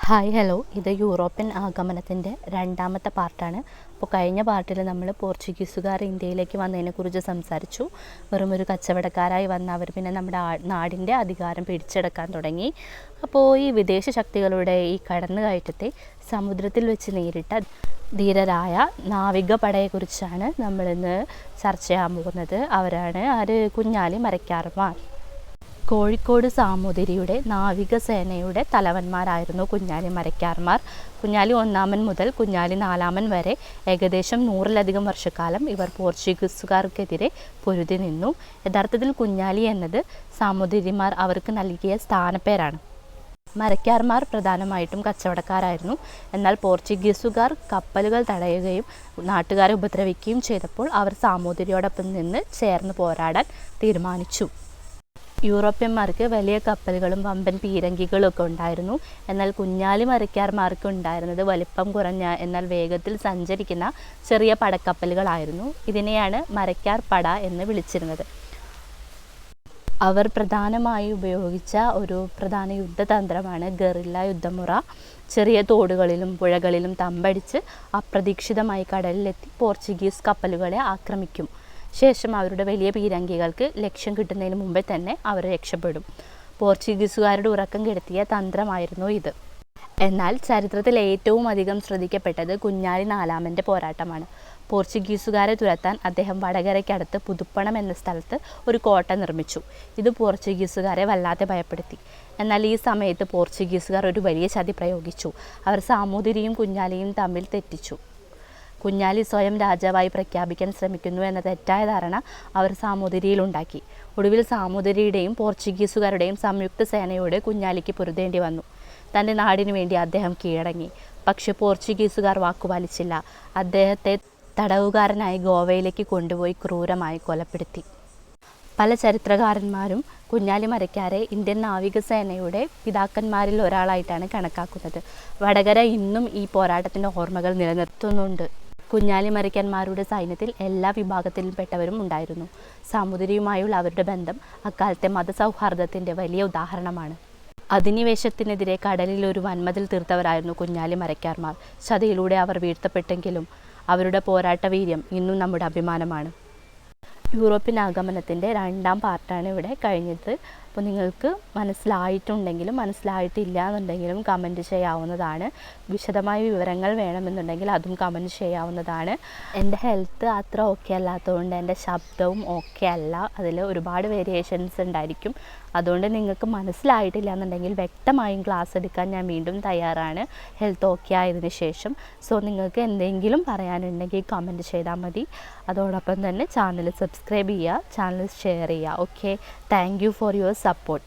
Hi hello, ഇത് European ആഗമനത്തിൻ്റെ രണ്ടാമത്തെ പാർട്ടാണ്. അപ്പോൾ കഴിഞ്ഞ പാർട്ടിൽ നമ്മൾ പോർച്ചുഗീസുകാർ ഇന്ത്യയിലേക്ക് വന്നതിനെക്കുറിച്ച് സംസാരിച്ചു. വെറുമൊരു കച്ചവടക്കാരായി വന്ന അവർ പിന്നെ നമ്മുടെ നാടിൻ്റെ അധികാരം പിടിച്ചെടുക്കാൻ തുടങ്ങി. അപ്പോൾ ഈ വിദേശ ശക്തികളുടെ ഈ കടന്നുകയറ്റത്തെ സമുദ്രത്തിൽ വെച്ച് നേരിട്ട ധീരരായ നാവികപടയെക്കുറിച്ചാണ് നമ്മളിന്ന് ചർച്ച ചെയ്യാൻ പോകുന്നത്. അവരാണ് കുഞ്ഞാലി മരക്കാർമാർ. കോഴിക്കോട് സാമൂതിരിയുടെ നാവികസേനയുടെ തലവന്മാരായിരുന്നു കുഞ്ഞാലി മരക്കാർമാർ. കുഞ്ഞാലി ഒന്നാമൻ മുതൽ കുഞ്ഞാലി നാലാമൻ വരെ ഏകദേശം 100-ലധികം വർഷക്കാലം ഇവർ പോർച്ചുഗീസുകാർക്കെതിരെ പൊരുതി നിന്നു. യഥാർത്ഥത്തിൽ കുഞ്ഞാലി എന്നത് സാമൂതിരിമാർ അവർക്ക് നൽകിയ സ്ഥാനപ്പേരാണ്. മരക്കാർമാർ പ്രധാനമായിട്ടും കച്ചവടക്കാരായിരുന്നു. എന്നാൽ പോർച്ചുഗീസുകാർ കപ്പലുകൾ തടയുകയും നാട്ടുകാരെ ഉപദ്രവിക്കുകയും ചെയ്തപ്പോൾ അവർ സാമൂതിരിയോടൊപ്പം നിന്ന് ചേർന്ന് പോരാടാൻ തീരുമാനിച്ചു. യൂറോപ്യന്മാർക്ക് വലിയ കപ്പലുകളും വമ്പൻ പീരങ്കികളും ഒക്കെ ഉണ്ടായിരുന്നു. എന്നാൽ കുഞ്ഞാലി മരക്കാർമാർക്ക് ഉണ്ടായിരുന്നത് വലിപ്പം കുറഞ്ഞ എന്നാൽ വേഗത്തിൽ സഞ്ചരിക്കുന്ന ചെറിയ പടക്കപ്പലുകളായിരുന്നു. ഇതിനെയാണ് മരക്കാർ പട എന്ന് വിളിച്ചിരുന്നത്. അവർ പ്രധാനമായി ഉപയോഗിച്ച ഒരു പ്രധാന യുദ്ധതന്ത്രമാണ് ഗറില്ല യുദ്ധമുറ. ചെറിയ തോടുകളിലും പുഴകളിലും തമ്പടിച്ച് അപ്രതീക്ഷിതമായി കടലിലെത്തി പോർച്ചുഗീസ് കപ്പലുകളെ ആക്രമിക്കും. ശേഷം അവരുടെ വലിയ പീരങ്കികൾക്ക് ലക്ഷ്യം കിട്ടുന്നതിന് മുമ്പേ തന്നെ അവർ രക്ഷപ്പെടും. പോർച്ചുഗീസുകാരുടെ ഉറക്കം കെടുത്തിയ തന്ത്രമായിരുന്നു ഇത്. എന്നാൽ ചരിത്രത്തിൽ ഏറ്റവും അധികം ശ്രദ്ധിക്കപ്പെട്ടത് കുഞ്ഞാലി നാലാമൻ്റെ പോരാട്ടമാണ്. പോർച്ചുഗീസുകാരെ തുരത്താൻ അദ്ദേഹം വടകരയ്ക്കടുത്ത് പുതുപ്പണം എന്ന സ്ഥലത്ത് ഒരു കോട്ട നിർമ്മിച്ചു. ഇത് പോർച്ചുഗീസുകാരെ വല്ലാതെ ഭയപ്പെടുത്തി. എന്നാൽ ഈ സമയത്ത് പോർച്ചുഗീസുകാർ ഒരു വലിയ ചതി പ്രയോഗിച്ചു. അവർ സാമൂതിരിയും കുഞ്ഞാലിയും തമ്മിൽ തെറ്റിച്ചു. കുഞ്ഞാലി സ്വയം രാജാവായി പ്രഖ്യാപിക്കാൻ ശ്രമിക്കുന്നു എന്ന തെറ്റായ ധാരണ അവർ സാമൂതിരിയിലുണ്ടാക്കി. ഒടുവിൽ സാമൂതിരിയുടെയും പോർച്ചുഗീസുകാരുടെയും സംയുക്ത സേനയോട് കുഞ്ഞാലിക്ക് പൊരുതേണ്ടി വന്നു. തൻ്റെ നാടിനു വേണ്ടി അദ്ദേഹം കീഴടങ്ങി. പക്ഷെ പോർച്ചുഗീസുകാർ വാക്കുപാലിച്ചില്ല. അദ്ദേഹത്തെ തടവുകാരനായി ഗോവയിലേക്ക് കൊണ്ടുപോയി ക്രൂരമായി കൊലപ്പെടുത്തി. പല ചരിത്രകാരന്മാരും കുഞ്ഞാലി മരക്കാരെ ഇന്ത്യൻ നാവികസേനയുടെ പിതാക്കന്മാരിൽ ഒരാളായിട്ടാണ് കണക്കാക്കുന്നത്. വടകര ഇന്നും ഈ പോരാട്ടത്തിൻ്റെ ഓർമ്മകൾ നിലനിർത്തുന്നുണ്ട്. കുഞ്ഞാലി മരക്കാന്മാരുടെ സൈന്യത്തിൽ എല്ലാ വിഭാഗത്തിൽപ്പെട്ടവരും ഉണ്ടായിരുന്നു. സാമൂതിരിയുമായുള്ള അവരുടെ ബന്ധം അക്കാലത്തെ മതസൗഹാർദ്ദത്തിൻ്റെ വലിയ ഉദാഹരണമാണ്. അധിനിവേശത്തിനെതിരെ കടലിൽ ഒരു വൻമതിൽ തീർത്തവരായിരുന്നു കുഞ്ഞാലി മരക്കാർമാർ. ചതിയിലൂടെ അവർ വീഴ്ത്തപ്പെട്ടെങ്കിലും അവരുടെ പോരാട്ട വീര്യം ഇന്നും നമ്മുടെ അഭിമാനമാണ്. യൂറോപ്യൻ ആഗമനത്തിൻ്റെ രണ്ടാം പാർട്ടാണ് ഇവിടെ കഴിഞ്ഞത്. അപ്പോൾ നിങ്ങൾക്ക് മനസ്സിലായിട്ടുണ്ടെങ്കിലും മനസ്സിലായിട്ടില്ല എന്നുണ്ടെങ്കിലും കമൻറ്റ് ചെയ്യാവുന്നതാണ്. വിശദമായ വിവരങ്ങൾ വേണമെന്നുണ്ടെങ്കിൽ അതും കമൻറ്റ് ചെയ്യാവുന്നതാണ്. എൻ്റെ ഹെൽത്ത് അത്ര ഓക്കെ അല്ലാത്തതുകൊണ്ട് എൻ്റെ ശബ്ദവും ഓക്കെ അല്ല. അതിൽ ഒരുപാട് വേരിയേഷൻസ് ഉണ്ടായിരിക്കും. അതുകൊണ്ട് നിങ്ങൾക്ക് മനസ്സിലായിട്ടില്ല എന്നുണ്ടെങ്കിൽ വ്യക്തമായും ക്ലാസ് എടുക്കാൻ ഞാൻ വീണ്ടും തയ്യാറാണ് ഹെൽത്ത് ഓക്കെ ആയതിനു ശേഷം. സോ നിങ്ങൾക്ക് എന്തെങ്കിലും പറയാനുണ്ടെങ്കിൽ കമൻറ്റ് ചെയ്താൽ മതി. അതോടൊപ്പം തന്നെ ചാനൽ സബ്സ്ക്രൈബ് ചെയ്യുക, ചാനൽ ഷെയർ ചെയ്യുക. Okay, thank you for your support.